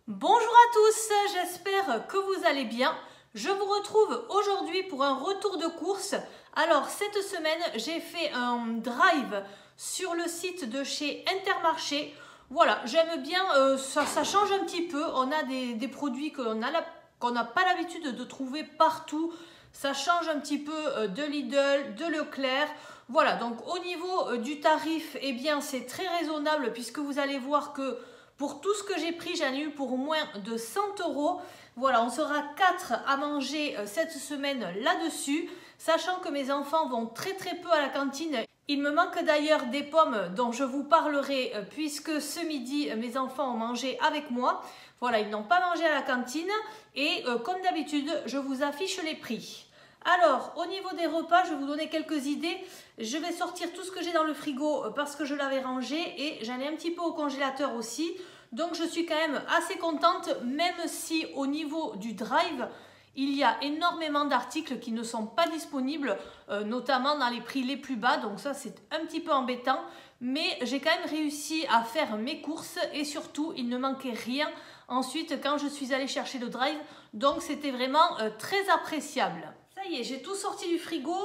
Bonjour à tous, j'espère que vous allez bien. Je vous retrouve aujourd'hui pour un retour de course. Alors cette semaine, j'ai fait un drive sur le site de chez Intermarché. Voilà, j'aime bien, ça change un petit peu. On a des produits qu'on n'a pas l'habitude de trouver partout. Ça change un petit peu de Lidl, de Leclerc. Voilà, donc au niveau du tarif, eh bien c'est très raisonnable puisque vous allez voir que pour tout ce que j'ai pris, j'en ai eu pour moins de 100 €. Voilà, on sera 4 à manger cette semaine là-dessus, sachant que mes enfants vont très peu à la cantine. Il me manque d'ailleurs des pommes dont je vous parlerai puisque ce midi, mes enfants ont mangé avec moi. Voilà, ils n'ont pas mangé à la cantine et comme d'habitude, je vous affiche les prix. Alors, au niveau des repas, je vais vous donner quelques idées. Je vais sortir tout ce que j'ai dans le frigo parce que je l'avais rangé et j'en ai un petit peu au congélateur aussi. Donc, je suis quand même assez contente, même si au niveau du drive, il y a énormément d'articles qui ne sont pas disponibles, notamment dans les prix les plus bas. Donc ça, c'est un petit peu embêtant. Mais j'ai quand même réussi à faire mes courses et surtout, il ne manquait rien ensuite quand je suis allée chercher le drive. Donc, c'était vraiment très appréciable. Ça y est, j'ai tout sorti du frigo.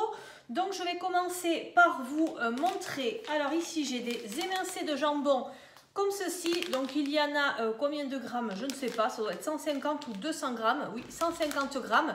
Donc, je vais commencer par vous montrer. Alors ici, j'ai des émincés de jambon comme ceci. Donc, il y en a combien de grammes? Je ne sais pas, ça doit être 150 ou 200 grammes. Oui, 150 grammes.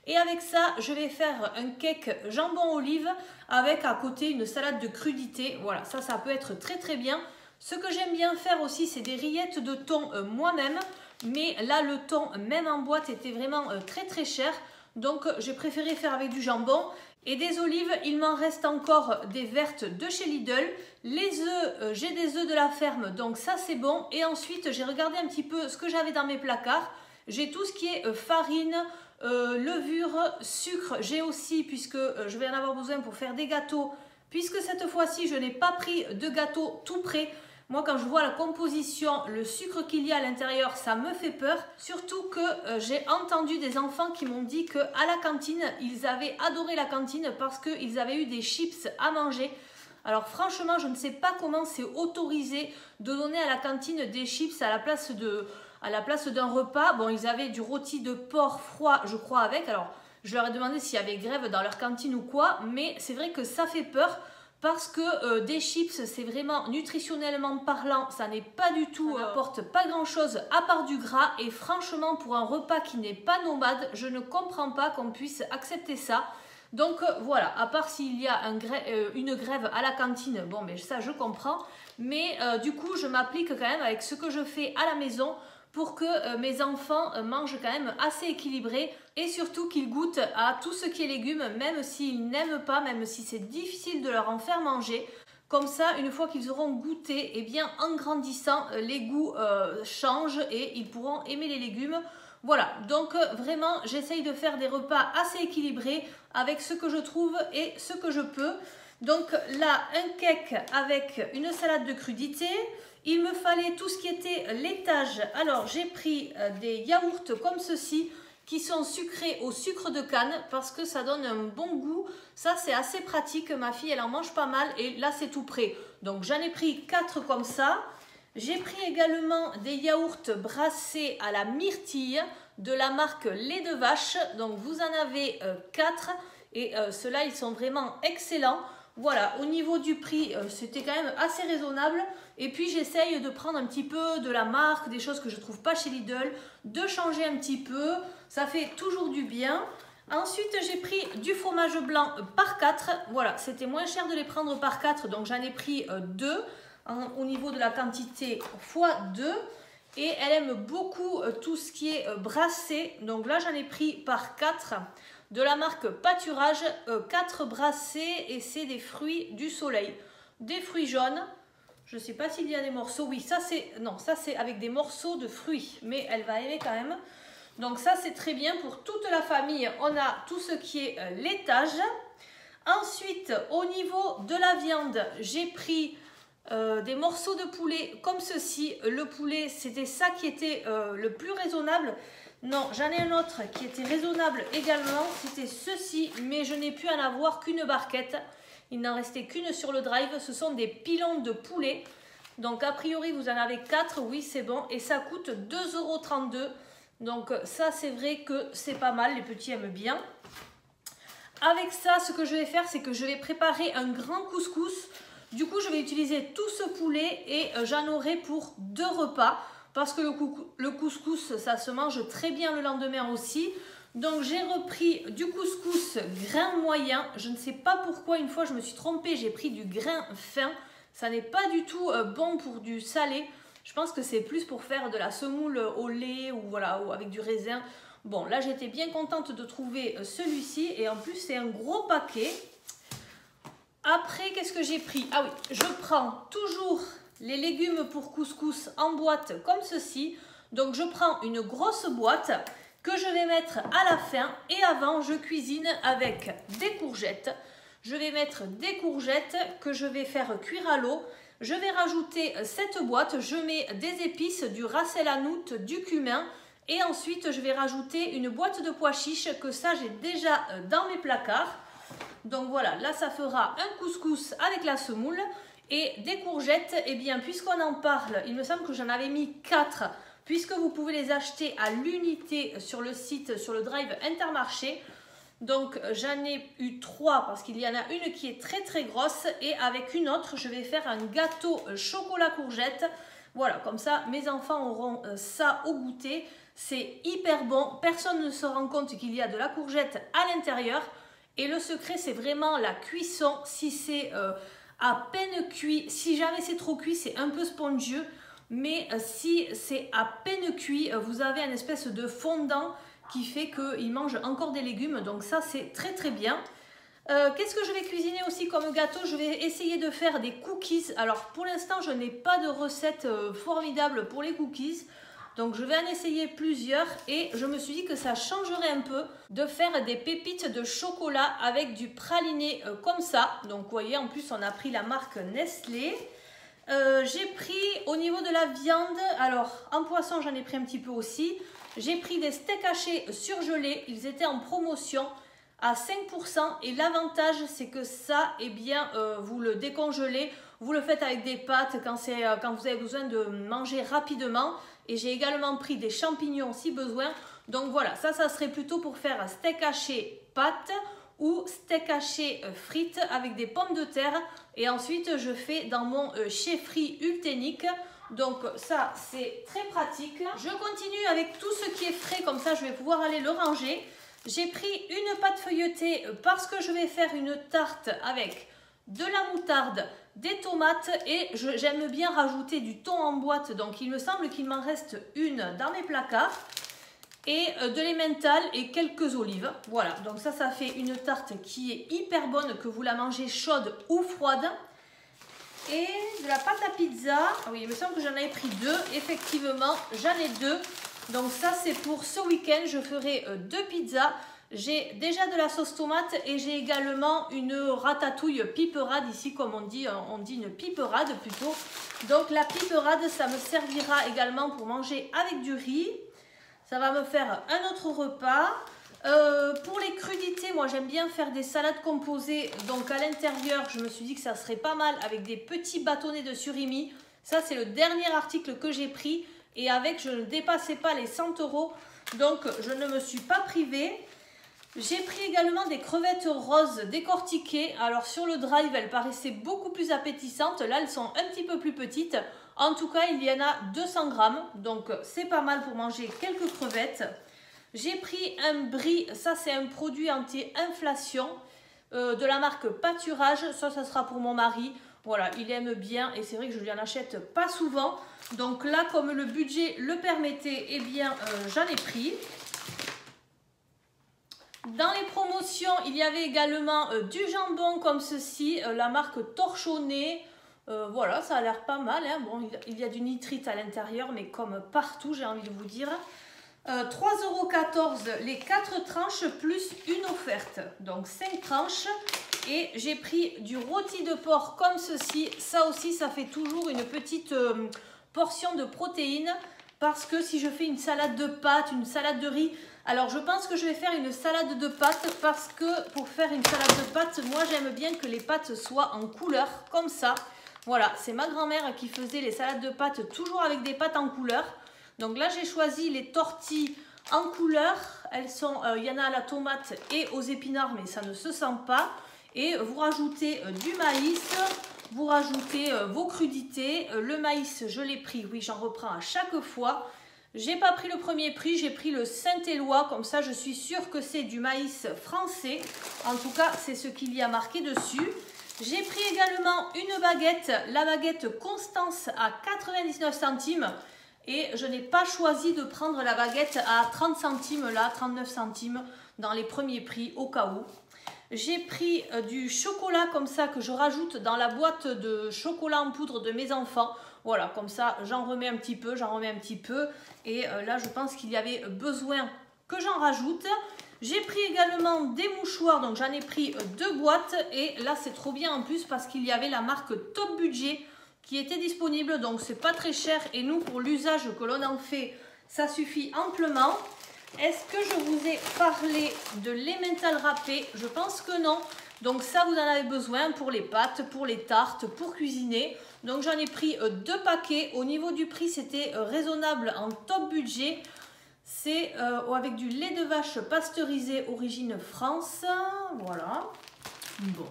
Et avec ça, je vais faire un cake jambon olive avec à côté une salade de crudité. Voilà, ça peut être très bien. Ce que j'aime bien faire aussi, c'est des rillettes de thon moi-même. Mais là, le thon, même en boîte, était vraiment très cher. Donc, j'ai préféré faire avec du jambon. Et des olives, il m'en reste encore des vertes de chez Lidl. Les œufs, j'ai des œufs de la ferme, donc ça c'est bon. Et ensuite, j'ai regardé un petit peu ce que j'avais dans mes placards. J'ai tout ce qui est farine, levure, sucre. J'ai aussi, puisque je vais en avoir besoin pour faire des gâteaux, puisque cette fois-ci, je n'ai pas pris de gâteau tout prêt. Moi, quand je vois la composition, le sucre qu'il y a à l'intérieur, ça me fait peur. Surtout que j'ai entendu des enfants qui m'ont dit qu'à la cantine, ils avaient adoré la cantine parce qu'ils avaient eu des chips à manger. Alors franchement, je ne sais pas comment c'est autorisé de donner à la cantine des chips à la place d'un repas. Bon, ils avaient du rôti de porc froid, je crois, avec. Alors, je leur ai demandé s'il y avait grève dans leur cantine ou quoi, mais c'est vrai que ça fait peur. Parce que des chips, c'est vraiment nutritionnellement parlant, ça n'est pas du tout, ça n'apporte pas grand chose à part du gras. Et franchement, pour un repas qui n'est pas nomade, je ne comprends pas qu'on puisse accepter ça. Donc voilà, à part s'il y a une grève à la cantine, bon, mais ça je comprends. Mais du coup, je m'applique quand même avec ce que je fais à la maison pour que mes enfants mangent quand même assez équilibré et surtout qu'ils goûtent à tout ce qui est légumes, même s'ils n'aiment pas, même si c'est difficile de leur en faire manger. Comme ça, une fois qu'ils auront goûté, eh bien, en grandissant, les goûts changent et ils pourront aimer les légumes. Voilà, donc vraiment, j'essaye de faire des repas assez équilibrés avec ce que je trouve et ce que je peux. Donc là, un cake avec une salade de crudité. Il me fallait tout ce qui était laitage. Alors, j'ai pris des yaourts comme ceci qui sont sucrés au sucre de canne parce que ça donne un bon goût. Ça, c'est assez pratique. Ma fille, elle en mange pas mal et là, c'est tout prêt. Donc, j'en ai pris 4 comme ça. J'ai pris également des yaourts brassés à la myrtille de la marque Lait de Vache. Donc, vous en avez 4 et ceux-là, ils sont vraiment excellents. Voilà, au niveau du prix, c'était quand même assez raisonnable. Et puis, j'essaye de prendre un petit peu de la marque, des choses que je ne trouve pas chez Lidl, de changer un petit peu. Ça fait toujours du bien. Ensuite, j'ai pris du fromage blanc par 4. Voilà, c'était moins cher de les prendre par 4, donc j'en ai pris 2 au niveau de la quantité x 2. Et elle aime beaucoup tout ce qui est brassé. Donc là, j'en ai pris par 4. De la marque Pâturage, 4 brassés et c'est des fruits du soleil. Des fruits jaunes. Je ne sais pas s'il y a des morceaux. Oui, ça c'est avec des morceaux de fruits. Mais elle va aimer quand même. Donc ça c'est très bien pour toute la famille. On a tout ce qui est laitage. Ensuite, au niveau de la viande, j'ai pris des morceaux de poulet comme ceci. Le poulet, c'était ça qui était le plus raisonnable. Non, j'en ai un autre qui était raisonnable également. C'était ceci, mais je n'ai pu en avoir qu'une barquette. Il n'en restait qu'une sur le drive. Ce sont des pilons de poulet. Donc a priori vous en avez 4, oui c'est bon. Et ça coûte 2,32 €. Donc ça c'est vrai que c'est pas mal, les petits aiment bien. Avec ça, ce que je vais faire, c'est que je vais préparer un grand couscous. Du coup, je vais utiliser tout ce poulet et j'en aurai pour 2 repas. Parce que le couscous, ça se mange très bien le lendemain aussi. Donc, j'ai repris du couscous grain moyen. Je ne sais pas pourquoi, une fois, je me suis trompée. J'ai pris du grain fin. Ça n'est pas du tout bon pour du salé. Je pense que c'est plus pour faire de la semoule au lait ou, voilà, ou avec du raisin. Bon, là, j'étais bien contente de trouver celui-ci. Et en plus, c'est un gros paquet. Après, qu'est-ce que j'ai pris? Ah oui, je prends toujours les légumes pour couscous en boîte comme ceci. Donc, je prends une grosse boîte que je vais mettre à la fin. Et avant, je cuisine avec des courgettes. Je vais mettre des courgettes que je vais faire cuire à l'eau. Je vais rajouter cette boîte. Je mets des épices, du ras el hanout, du cumin. Et ensuite, je vais rajouter une boîte de pois chiches que ça, j'ai déjà dans mes placards. Donc voilà, là, ça fera un couscous avec la semoule et des courgettes. Et bien, puisqu'on en parle, il me semble que j'en avais mis 4, puisque vous pouvez les acheter à l'unité sur le site, sur le drive Intermarché. Donc, j'en ai eu 3 parce qu'il y en a une qui est très très grosse. Et avec une autre, je vais faire un gâteau chocolat courgette. Voilà, comme ça, mes enfants auront ça au goûter. C'est hyper bon. Personne ne se rend compte qu'il y a de la courgette à l'intérieur. Et le secret, c'est vraiment la cuisson. Si c'est à peine cuit, si jamais c'est trop cuit, c'est un peu spongieux. Mais si c'est à peine cuit, vous avez une espèce de fondant qui fait qu'il mange encore des légumes. Donc ça, c'est très très bien. Qu'est-ce que je vais cuisiner aussi comme gâteau? Je vais essayer de faire des cookies. Alors pour l'instant, je n'ai pas de recette formidable pour les cookies. Donc je vais en essayer plusieurs et je me suis dit que ça changerait un peu de faire des pépites de chocolat avec du praliné comme ça. Donc vous voyez, en plus on a pris la marque Nestlé. J'ai pris au niveau de la viande, alors en poisson j'en ai pris un petit peu aussi. J'ai pris des steaks hachés surgelés, ils étaient en promotion à 5% et l'avantage c'est que ça, eh bien, vous le décongelez, vous le faites avec des pâtes quand vous avez besoin de manger rapidement. Et j'ai également pris des champignons si besoin. Donc voilà, ça serait plutôt pour faire steak haché pâtes ou steak haché frites avec des pommes de terre. Et ensuite, je fais dans mon chefferie ulténique. Donc ça, c'est très pratique. Je continue avec tout ce qui est frais, comme ça je vais pouvoir aller le ranger. J'ai pris une pâte feuilletée parce que je vais faire une tarte avec de la moutarde, des tomates et j'aime bien rajouter du thon en boîte. Donc il me semble qu'il m'en reste une dans mes placards. Et de l'emmental et quelques olives. Voilà, donc ça fait une tarte qui est hyper bonne, que vous la mangez chaude ou froide. Et de la pâte à pizza. Ah oui, il me semble que j'en avais pris 2. Effectivement, j'en ai 2. Donc ça, c'est pour ce week-end. Je ferai 2 pizzas. J'ai déjà de la sauce tomate et j'ai également une ratatouille piperade ici, comme on dit une piperade plutôt. Donc la piperade, ça me servira également pour manger avec du riz. Ça va me faire un autre repas. Pour les crudités, moi j'aime bien faire des salades composées. Donc à l'intérieur, je me suis dit que ça serait pas mal avec des petits bâtonnets de surimi. Ça, c'est le dernier article que j'ai pris. Et avec, je ne dépassais pas les 100 €. Donc je ne me suis pas privée. J'ai pris également des crevettes roses décortiquées. Alors sur le drive, elles paraissaient beaucoup plus appétissantes. Là, elles sont un petit peu plus petites. En tout cas, il y en a 200 grammes. Donc c'est pas mal pour manger quelques crevettes. J'ai pris un brie. Ça, c'est un produit anti-inflation de la marque Pâturage. Ça sera pour mon mari. Voilà, il aime bien et c'est vrai que je lui en achète pas souvent. Donc là, comme le budget le permettait, eh bien, j'en ai pris. Dans les promotions, il y avait également du jambon comme ceci, la marque Torchonné. Voilà, ça a l'air pas mal. Hein. Bon, il y a du nitrite à l'intérieur, mais comme partout, j'ai envie de vous dire. 3,14 € les 4 tranches plus une offerte. Donc 5 tranches. Et j'ai pris du rôti de porc comme ceci. Ça aussi, ça fait toujours une petite portion de protéines. Parce que si je fais une salade de pâtes, une salade de riz... Alors, je pense que je vais faire une salade de pâtes parce que pour faire une salade de pâtes, moi, j'aime bien que les pâtes soient en couleur, comme ça. Voilà, c'est ma grand-mère qui faisait les salades de pâtes toujours avec des pâtes en couleur. Donc là, j'ai choisi les tortilles en couleur. Elles sont, il y en a à la tomate et aux épinards, mais ça ne se sent pas. Et vous rajoutez du maïs, vous rajoutez vos crudités. Le maïs, je l'ai pris, oui, j'en reprends à chaque fois. J'ai pas pris le premier prix, j'ai pris le Saint-Éloi, comme ça je suis sûre que c'est du maïs français. En tout cas, c'est ce qu'il y a marqué dessus. J'ai pris également une baguette, la baguette Constance à 99 centimes. Et je n'ai pas choisi de prendre la baguette à 30 centimes, là, 39 centimes, dans les premiers prix, au cas où. J'ai pris du chocolat comme ça que je rajoute dans la boîte de chocolat en poudre de mes enfants. Voilà, comme ça, j'en remets un petit peu, j'en remets un petit peu. Et là, je pense qu'il y avait besoin que j'en rajoute. J'ai pris également des mouchoirs, donc j'en ai pris 2 boîtes. Et là, c'est trop bien en plus parce qu'il y avait la marque Top Budget qui était disponible. Donc, c'est pas très cher. Et nous, pour l'usage que l'on en fait, ça suffit amplement. Est-ce que je vous ai parlé de l'emmental râpé? Je pense que non. Donc ça, vous en avez besoin pour les pâtes, pour les tartes, pour cuisiner. Donc j'en ai pris 2 paquets. Au niveau du prix, c'était raisonnable en top budget. C'est avec du lait de vache pasteurisé origine France. Voilà. Bon.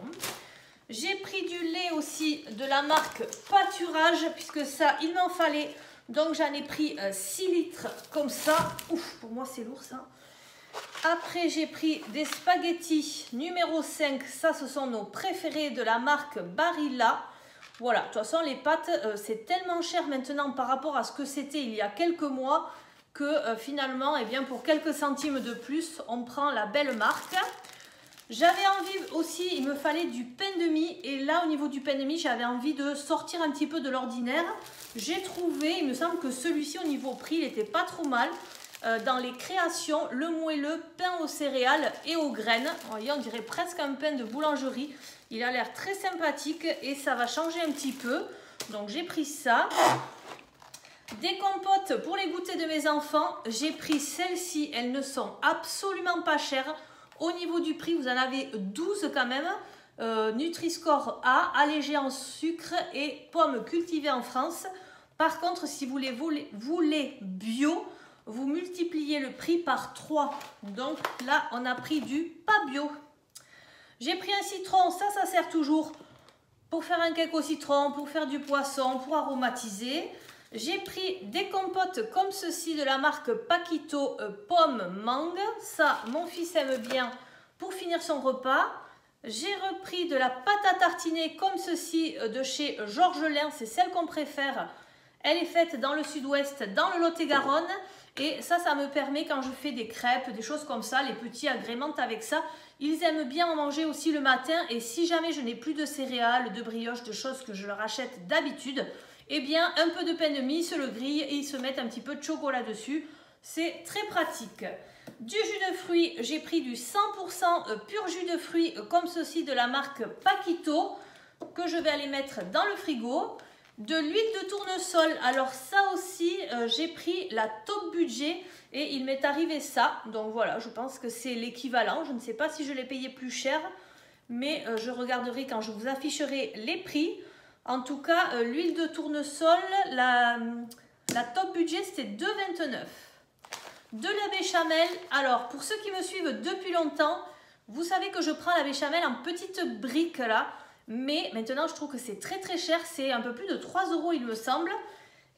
J'ai pris du lait aussi de la marque Pâturage, puisque ça, il m'en fallait. Donc j'en ai pris 6 litres comme ça. Ouf, pour moi c'est lourd ça. Après j'ai pris des spaghettis numéro 5. Ça ce sont nos préférés de la marque Barilla. Voilà, de toute façon les pâtes c'est tellement cher maintenant par rapport à ce que c'était il y a quelques mois que finalement eh bien, pour quelques centimes de plus on prend la belle marque. J'avais envie aussi, il me fallait du pain de mie et là au niveau du pain de mie j'avais envie de sortir un petit peu de l'ordinaire. J'ai trouvé, il me semble que celui-ci au niveau prix il n'était pas trop mal. Dans les créations, le moelleux pain aux céréales et aux graines. Vous voyez, on dirait presque un pain de boulangerie. Il a l'air très sympathique et ça va changer un petit peu. Donc j'ai pris ça. Des compotes pour les goûters de mes enfants. J'ai pris celles-ci, elles ne sont absolument pas chères. Au niveau du prix, vous en avez 12 quand même. Nutri-Score A, allégé en sucre et pommes cultivées en France. Par contre, si vous les voulez bio, vous multipliez le prix par 3. Donc là, on a pris du pas bio. J'ai pris un citron, ça sert toujours pour faire un cake au citron, pour faire du poisson, pour aromatiser. J'ai pris des compotes comme ceci de la marque Paquito pomme mangue. Ça, mon fils aime bien pour finir son repas. J'ai repris de la pâte à tartiner comme ceci de chez Georges Lin. C'est celle qu'on préfère. Elle est faite dans le sud-ouest, dans le Lot-et-Garonne. Et ça me permet quand je fais des crêpes, des choses comme ça, les petits agrémentent avec ça. Ils aiment bien en manger aussi le matin. Et si jamais je n'ai plus de céréales, de brioches, de choses que je leur achète d'habitude, eh bien, un peu de pain de mie, ils se le grillent et ils se mettent un petit peu de chocolat dessus. C'est très pratique. Du jus de fruits, j'ai pris du 100% pur jus de fruits comme ceci de la marque Paquito que je vais aller mettre dans le frigo. De l'huile de tournesol, alors ça aussi, j'ai pris la top budget et il m'est arrivé ça. Donc voilà, je pense que c'est l'équivalent. Je ne sais pas si je l'ai payé plus cher, mais je regarderai quand je vous afficherai les prix. En tout cas, l'huile de tournesol, la top budget, c'était 2,29. De la béchamel, alors pour ceux qui me suivent depuis longtemps, vous savez que je prends la béchamel en petites briques là. Mais maintenant, je trouve que c'est très très cher. C'est un peu plus de 3 € il me semble.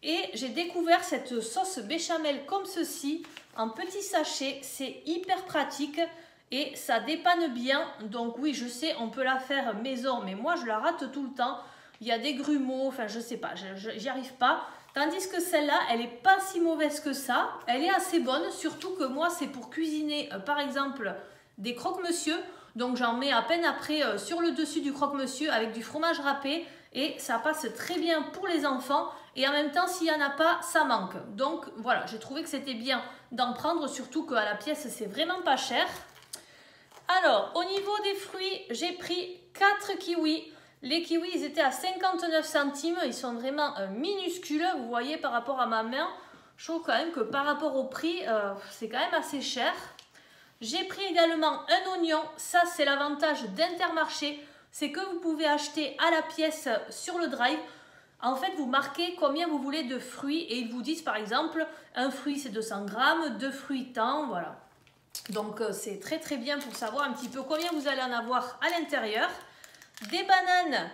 Et j'ai découvert cette sauce béchamel comme ceci, en petits sachets. C'est hyper pratique et ça dépanne bien. Donc oui, je sais, on peut la faire maison, mais moi, je la rate tout le temps. Il y a des grumeaux, enfin je sais pas, j'y arrive pas. Tandis que celle-là, elle n'est pas si mauvaise que ça. Elle est assez bonne, surtout que moi, c'est pour cuisiner, par exemple, des croque-monsieur. Donc j'en mets à peine après sur le dessus du croque-monsieur avec du fromage râpé et ça passe très bien pour les enfants et en même temps s'il n'y en a pas, ça manque. Donc voilà, j'ai trouvé que c'était bien d'en prendre, surtout qu'à la pièce c'est vraiment pas cher. Alors au niveau des fruits, j'ai pris 4 kiwis. Les kiwis ils étaient à 59 centimes, ils sont vraiment minuscules, vous voyez par rapport à ma main. Je trouve quand même que par rapport au prix, c'est quand même assez cher. J'ai pris également un oignon, ça c'est l'avantage d'Intermarché. c'est que vous pouvez acheter à la pièce sur le Drive. En fait, vous marquez combien vous voulez de fruits et ils vous disent par exemple, un fruit c'est 200 grammes, deux fruits tant, voilà. Donc c'est très très bien pour savoir un petit peu combien vous allez en avoir à l'intérieur. Des bananes,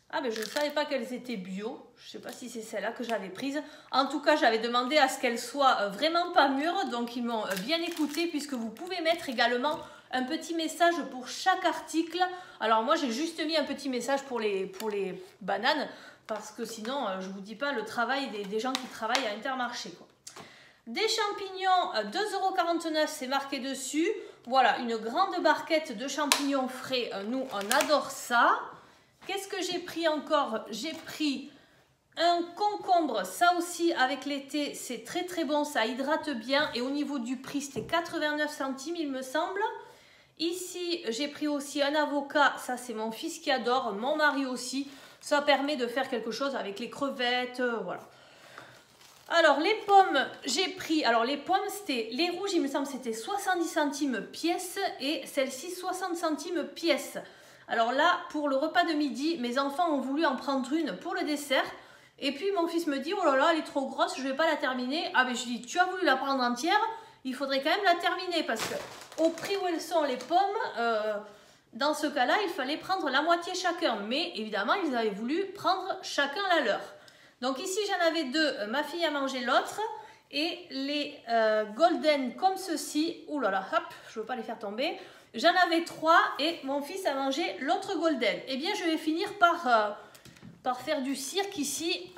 ah ben je ne savais pas qu'elles étaient bio, je ne sais pas si c'est celle-là que j'avais prise. En tout cas, j'avais demandé à ce qu'elles soient vraiment pas mûres, donc ils m'ont bien écouté puisque vous pouvez mettre également un petit message pour chaque article. Alors moi j'ai juste mis un petit message pour les bananes parce que sinon je vous dis pas le travail des gens qui travaillent à Intermarché, quoi. Des champignons 2,49 €, c'est marqué dessus. Voilà, une grande barquette de champignons frais. Nous, on adore ça. Qu'est-ce que j'ai pris encore? J'ai pris un concombre. Ça aussi, avec l'été, c'est très très bon. Ça hydrate bien. Et au niveau du prix, c'était 89 centimes, il me semble. Ici, j'ai pris aussi un avocat. Ça, c'est mon fils qui adore. Mon mari aussi. Ça permet de faire quelque chose avec les crevettes. Voilà. Alors les pommes, j'ai pris, alors les pommes c'était, les rouges il me semble c'était 70 centimes pièce et celle-ci 60 centimes pièce. Alors là pour le repas de midi, mes enfants ont voulu en prendre une pour le dessert et puis mon fils me dit oh là là elle est trop grosse, je vais pas la terminer. Ah ben je dis tu as voulu la prendre entière, il faudrait quand même la terminer parce que au prix où elles sont les pommes, dans ce cas-là il fallait prendre la moitié chacun, mais évidemment ils avaient voulu prendre chacun la leur. Donc ici j'en avais deux, ma fille a mangé l'autre et les golden comme ceci, ouh là là, hop, je ne veux pas les faire tomber, j'en avais trois et mon fils a mangé l'autre golden. Eh bien je vais finir par faire du cirque ici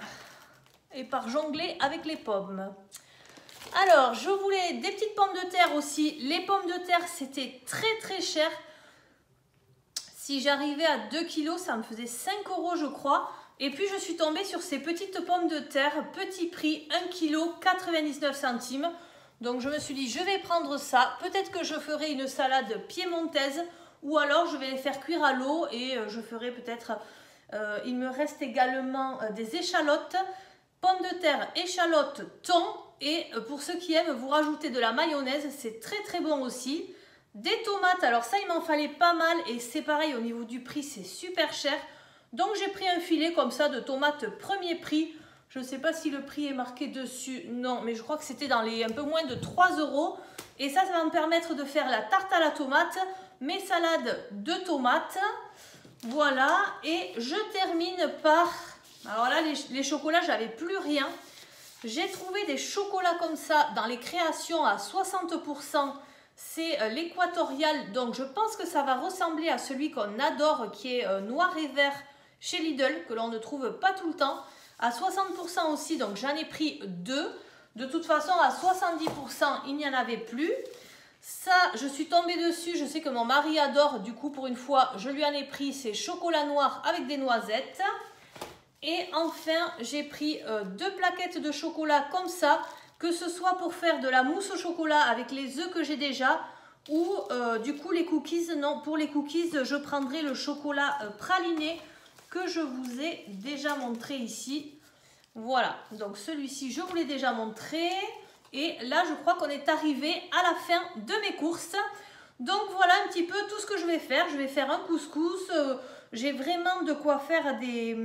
et par jongler avec les pommes. Alors je voulais des petites pommes de terre aussi, les pommes de terre c'était très très cher, si j'arrivais à 2 kg ça me faisait 5 € je crois. Et puis je suis tombée sur ces petites pommes de terre, petit prix, 1 kg, 99 centimes. Donc je me suis dit, je vais prendre ça. Peut-être que je ferai une salade piémontaise ou alors je vais les faire cuire à l'eau et je ferai peut-être... il me reste également des échalotes, pommes de terre, échalotes, thon. Et pour ceux qui aiment, vous rajoutez de la mayonnaise, c'est très très bon aussi. Des tomates, alors ça il m'en fallait pas mal et c'est pareil au niveau du prix, c'est super cher. Donc j'ai pris un filet comme ça de tomates premier prix. Je ne sais pas si le prix est marqué dessus. Non, mais je crois que c'était dans les un peu moins de 3 €. Et ça va me permettre de faire la tarte à la tomate, mes salades de tomates. Voilà. Et je termine par... Alors là, les chocolats, j'avais plus rien. J'ai trouvé des chocolats comme ça dans les créations à 60%. C'est l'équatorial. Donc je pense que ça va ressembler à celui qu'on adore, qui est noir et vert chez Lidl, que l'on ne trouve pas tout le temps, à 60% aussi, donc j'en ai pris deux. De toute façon, à 70%, il n'y en avait plus. Ça, je suis tombée dessus, je sais que mon mari adore, du coup, pour une fois, je lui en ai pris, c'est chocolat noir avec des noisettes. Et enfin, j'ai pris deux plaquettes de chocolat comme ça, que ce soit pour faire de la mousse au chocolat avec les œufs que j'ai déjà, ou du coup les cookies. Non, pour les cookies, je prendrai le chocolat praliné, que je vous ai déjà montré ici. Voilà, donc celui-ci je vous l'ai déjà montré et là je crois qu'on est arrivé à la fin de mes courses. Donc voilà un petit peu tout ce que je vais faire. Je vais faire un couscous, j'ai vraiment de quoi faire des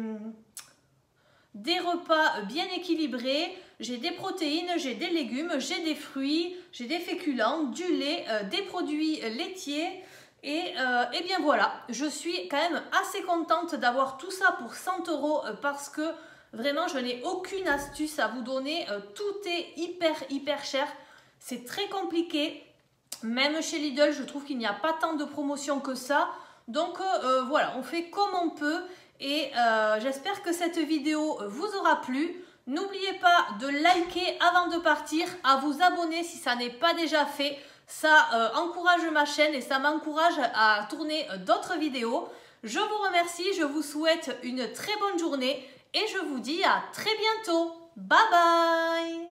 repas bien équilibrés. J'ai des protéines, j'ai des légumes, j'ai des fruits, j'ai des féculents, du lait, des produits laitiers. Et bien voilà, je suis quand même assez contente d'avoir tout ça pour 100 € parce que vraiment je n'ai aucune astuce à vous donner. Tout est hyper cher, c'est très compliqué. Même chez Lidl, je trouve qu'il n'y a pas tant de promotions que ça. Donc voilà, on fait comme on peut et j'espère que cette vidéo vous aura plu. N'oubliez pas de liker avant de partir, à vous abonner si ça n'est pas déjà fait. Ça encourage ma chaîne et ça m'encourage à tourner d'autres vidéos. Je vous remercie, je vous souhaite une très bonne journée et je vous dis à très bientôt. Bye bye!